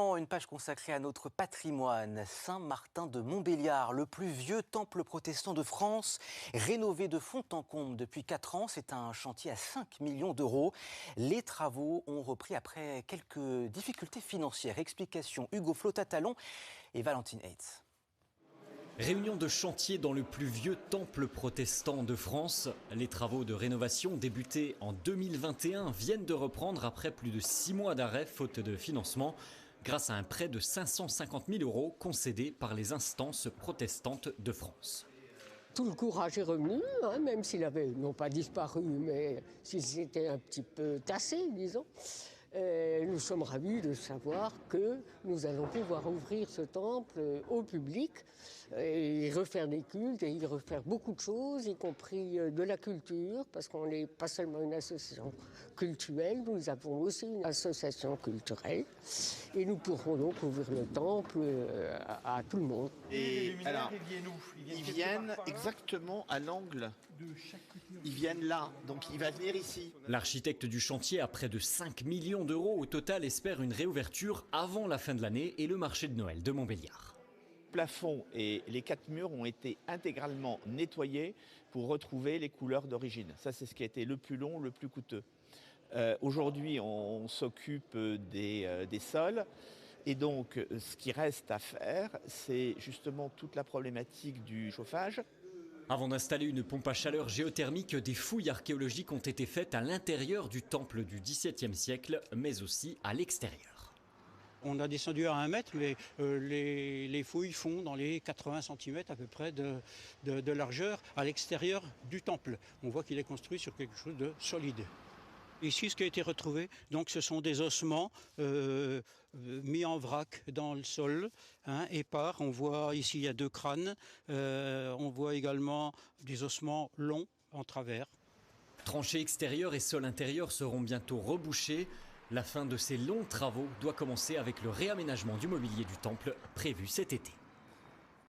Une page consacrée à notre patrimoine. Saint-Martin de Montbéliard, le plus vieux temple protestant de France, rénové de fond en comble depuis 4 ans. C'est un chantier à 5 millions d'euros. Les travaux ont repris après quelques difficultés financières. Explication Hugo Flotta-Talon et Valentine Heitz. Réunion de chantier dans le plus vieux temple protestant de France. Les travaux de rénovation débutés en 2021 viennent de reprendre après plus de 6 mois d'arrêt faute de financement, grâce à un prêt de 550 000 euros concédé par les instances protestantes de France. Tout le courage est revenu, même s'il avait non pas disparu, mais s'il s'était un petit peu tassé, disons. Nous sommes ravis de savoir que nous allons pouvoir ouvrir ce temple au public et refaire des cultes et y refaire beaucoup de choses, y compris de la culture, parce qu'on n'est pas seulement une association cultuelle, nous avons aussi une association culturelle et nous pourrons donc ouvrir le temple à tout le monde. Et alors, ils viennent exactement à l'angle. Ils viennent là, donc il va venir ici. L'architecte du chantier, à près de 5 millions d'euros au total, espère une réouverture avant la fin de l'année et le marché de Noël de Montbéliard. Le plafond et les 4 murs ont été intégralement nettoyés pour retrouver les couleurs d'origine. Ça, c'est ce qui a été le plus long, le plus coûteux. Aujourd'hui, on s'occupe des sols. Et donc, ce qui reste à faire, c'est justement toute la problématique du chauffage. Avant d'installer une pompe à chaleur géothermique, des fouilles archéologiques ont été faites à l'intérieur du temple du XVIIe siècle, mais aussi à l'extérieur. On a descendu à 1 mètre, mais les fouilles font dans les 80 cm à peu près de largeur à l'extérieur du temple. On voit qu'il est construit sur quelque chose de solide. Ici, ce qui a été retrouvé, donc, ce sont des ossements mis en vrac dans le sol, épars. On voit ici, il y a 2 crânes. On voit également des ossements longs en travers. Tranchées extérieures et sol intérieur seront bientôt rebouchés. La fin de ces longs travaux doit commencer avec le réaménagement du mobilier du temple prévu cet été.